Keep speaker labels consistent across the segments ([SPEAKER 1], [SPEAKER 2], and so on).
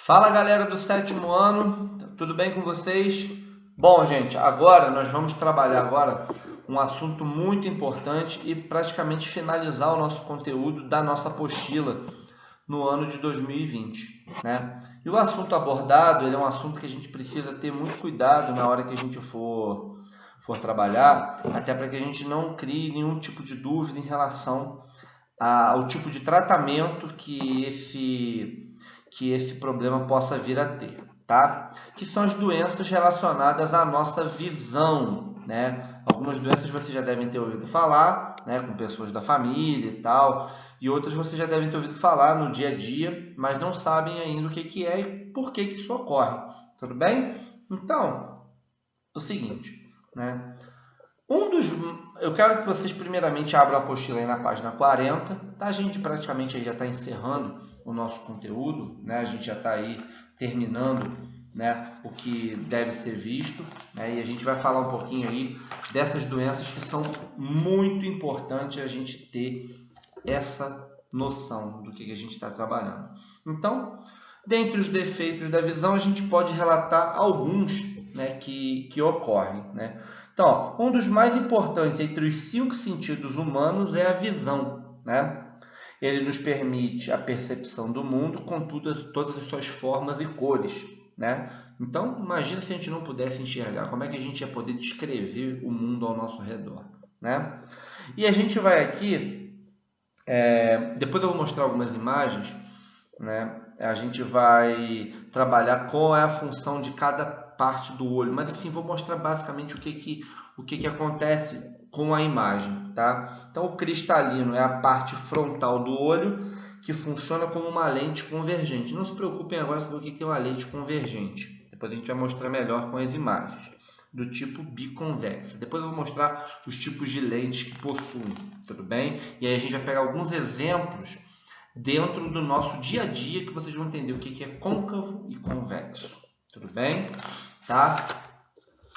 [SPEAKER 1] Fala galera do sétimo ano, tudo bem com vocês? Bom, gente, agora nós vamos trabalhar agora um assunto muito importante e praticamente finalizar o nosso conteúdo da nossa apostila no ano de 2020, né? E o assunto abordado, ele é um assunto que a gente precisa ter muito cuidado na hora que a gente for trabalhar, até para que a gente não crie nenhum tipo de dúvida em relação ao tipo de tratamento que esse problema possa vir a ter, tá? Que são as doenças relacionadas à nossa visão, né? Algumas doenças você já devem ter ouvido falar, né, com pessoas da família e tal, e outras você já devem ter ouvido falar no dia a dia, mas não sabem ainda o que é e por que isso ocorre, tudo bem? Então, o seguinte, né? Um dos, eu quero que vocês primeiramente abram a apostila aí na página 40, tá? A gente praticamente aí já está encerrando o nosso conteúdo, né? A gente já está aí terminando, né, o que deve ser visto, né? E a gente vai falar um pouquinho aí dessas doenças que são muito importantes a gente ter essa noção do que a gente está trabalhando. Então, dentre os defeitos da visão, a gente pode relatar alguns, né, que ocorrem, né? Então, ó, um dos mais importantes entre os 5 sentidos humanos é a visão, né? Ele nos permite a percepção do mundo com todas as suas formas e cores, né? Então, imagina se a gente não pudesse enxergar, como é que a gente ia poder descrever o mundo ao nosso redor, né? E a gente vai aqui, depois eu vou mostrar algumas imagens, né? A gente vai trabalhar qual é a função de cada parte do olho, mas assim vou mostrar basicamente o que acontece com a imagem, tá? Então o cristalino é a parte frontal do olho que funciona como uma lente convergente. Não se preocupem agora saber o que é uma lente convergente. Depois a gente vai mostrar melhor com as imagens do tipo biconvexa. Depois eu vou mostrar os tipos de lentes que possuem, tudo bem? E aí a gente vai pegar alguns exemplos dentro do nosso dia a dia que vocês vão entender o que é côncavo e convexo, tudo bem? Tá?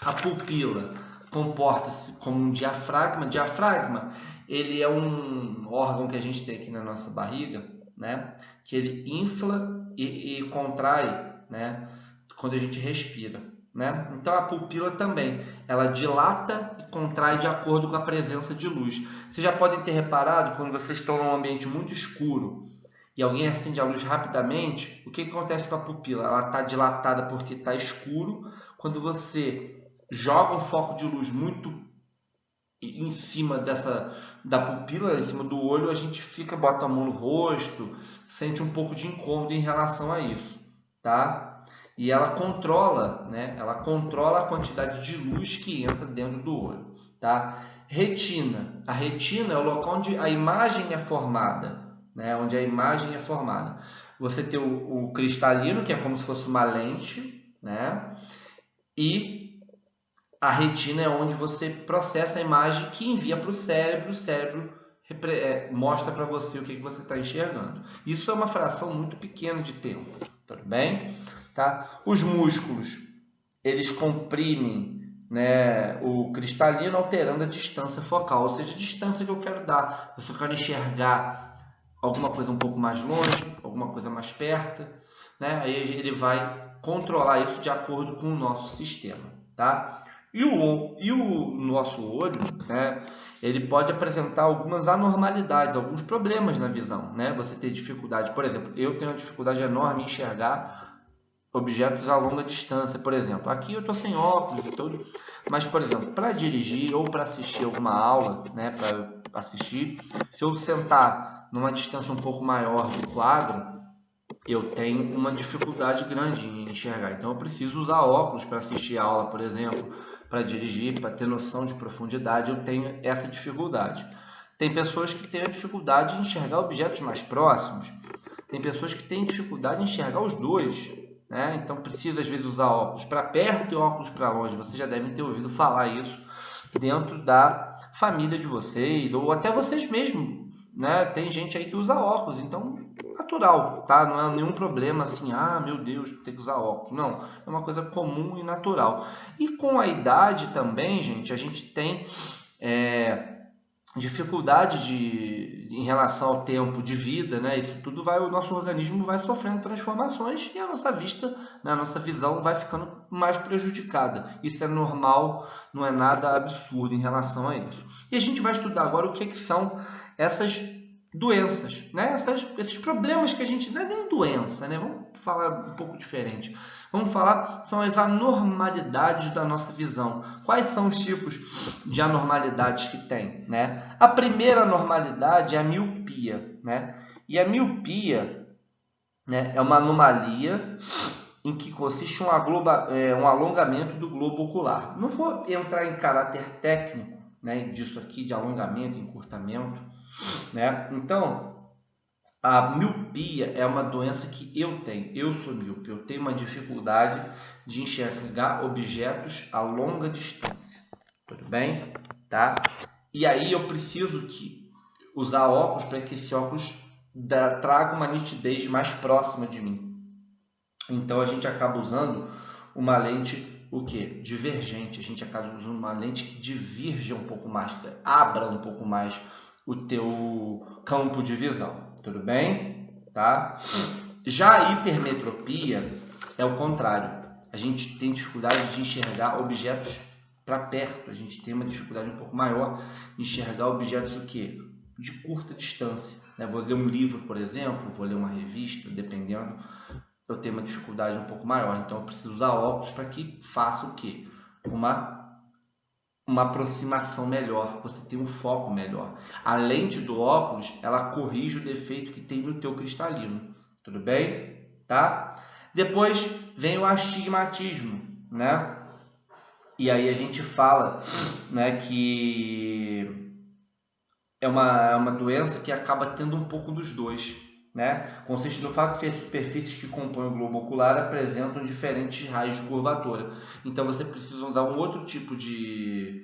[SPEAKER 1] A pupila comporta-se como um diafragma. Diafragma, ele é um órgão que a gente tem aqui na nossa barriga, né? Que ele infla e contrai, né? Quando a gente respira, né? Então a pupila também, ela dilata e contrai de acordo com a presença de luz. Vocês já podem ter reparado quando vocês estão num ambiente muito escuro e alguém acende a luz rapidamente, o que acontece com a pupila? Ela está dilatada porque está escuro. Quando você joga um foco de luz muito em cima da pupila, em cima do olho, a gente bota a mão no rosto, sente um pouco de incômodo em relação a isso, tá? E ela controla, né? Ela controla a quantidade de luz que entra dentro do olho, tá? Retina. A retina é o local onde a imagem é formada, né? Onde a imagem é formada. Você tem o cristalino, que é como se fosse uma lente, né? E a retina é onde você processa a imagem que envia para o cérebro mostra para você o que você está enxergando. Isso é uma fração muito pequena de tempo, tudo bem? Tá? Os músculos, eles comprimem, né, o cristalino alterando a distância focal, ou seja, a distância que eu quero dar. Se eu quero enxergar alguma coisa um pouco mais longe, alguma coisa mais perto, né, aí ele vai controlar isso de acordo com o nosso sistema, tá? E o nosso olho, né, ele pode apresentar algumas anormalidades, alguns problemas na visão, né? Você ter dificuldade, por exemplo, eu tenho uma dificuldade enorme em enxergar objetos a longa distância, por exemplo. Aqui eu estou sem óculos e tudo, mas, por exemplo, para dirigir ou para assistir alguma aula, né, para assistir, se eu sentar numa distância um pouco maior do quadro, eu tenho uma dificuldade grande em enxergar. Então eu preciso usar óculos para assistir a aula, por exemplo, para dirigir, para ter noção de profundidade. Eu tenho essa dificuldade. Tem pessoas que têm a dificuldade em enxergar objetos mais próximos. Tem pessoas que têm dificuldade em enxergar os dois, né? Então precisa às vezes usar óculos para perto e óculos para longe. Vocês já devem ter ouvido falar isso dentro da família de vocês ou até vocês mesmos, né? Tem gente aí que usa óculos, então natural, tá? Não é nenhum problema assim, ah, meu Deus, tem que usar óculos. Não, é uma coisa comum e natural. E com a idade também, gente, a gente tem dificuldade em relação ao tempo de vida, né? Isso tudo o nosso organismo vai sofrendo transformações e a nossa vista, né, a nossa visão vai ficando mais prejudicada. Isso é normal, não é nada absurdo em relação a isso. E a gente vai estudar agora o que são essas doenças, né? Esses problemas que a gente não é nem doença, né? Vamos falar um pouco diferente. Vamos falar, são as anormalidades da nossa visão. Quais são os tipos de anormalidades que tem, né? A primeira anormalidade é a miopia, né? E a miopia, né, é uma anomalia em que consiste um alongamento do globo ocular. Não vou entrar em caráter técnico, né, disso aqui, de alongamento, encurtamento, né? Então, a miopia é uma doença que eu tenho. Eu sou míope. Eu tenho uma dificuldade de enxergar objetos a longa distância. Tudo bem? Tá? E aí eu preciso usar óculos para que esse óculos traga uma nitidez mais próxima de mim. Então a gente acaba usando uma lente o quê? Divergente. A gente acaba usando uma lente que divirja um pouco mais, que abra um pouco mais o teu campo de visão. Tudo bem? Tá? Já a hipermetropia é o contrário. A gente tem dificuldade de enxergar objetos para perto. A gente tem uma dificuldade um pouco maior de enxergar objetos o quê? De curta distância. Vou ler um livro, por exemplo, vou ler uma revista, dependendo, eu tenho uma dificuldade um pouco maior. Então eu preciso usar óculos para que faça o quê? Uma aproximação melhor, você tem um foco melhor. A lente do óculos, ela corrige o defeito que tem no teu cristalino. Tudo bem? Tá? Depois vem o astigmatismo, né? E aí a gente fala, né, que é uma doença que acaba tendo um pouco dos dois, né? Consiste no fato que as superfícies que compõem o globo ocular apresentam diferentes raios de curvatura. Então você precisa usar um outro tipo de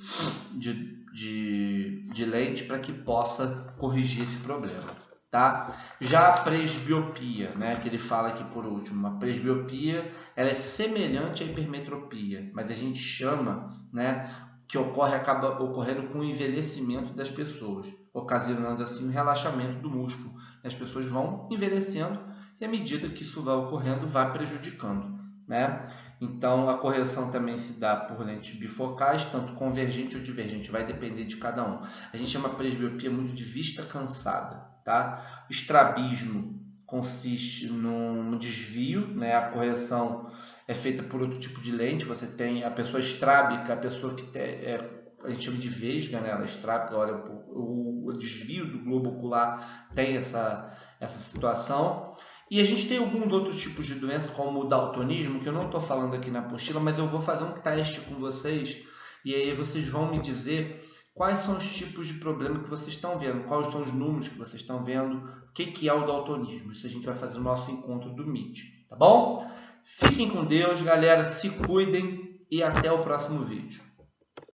[SPEAKER 1] lente para que possa corrigir esse problema, tá? Já a presbiopia, né, que ele fala aqui por último, a presbiopia, ela é semelhante à hipermetropia, mas a gente chama, né, que acaba ocorrendo com o envelhecimento das pessoas, ocasionando assim o relaxamento do músculo. As pessoas vão envelhecendo e à medida que isso vai ocorrendo, vai prejudicando, né? Então a correção também se dá por lentes bifocais, tanto convergente ou divergente, vai depender de cada um. A gente chama presbiopia muito de vista cansada, tá? O estrabismo consiste num desvio, né? A correção é feita por outro tipo de lente. Você tem a pessoa estrábica, a pessoa que a gente chama de vesga, né? Ela estrábica, olha, o desvio do globo ocular tem essa situação. E a gente tem alguns outros tipos de doença, como o daltonismo, que eu não estou falando aqui na apostila, mas eu vou fazer um teste com vocês, e aí vocês vão me dizer quais são os tipos de problema que vocês estão vendo, quais são os números que vocês estão vendo, o que é o daltonismo. Isso a gente vai fazer no nosso encontro do Meet, tá bom? Fiquem com Deus, galera, se cuidem e até o próximo vídeo.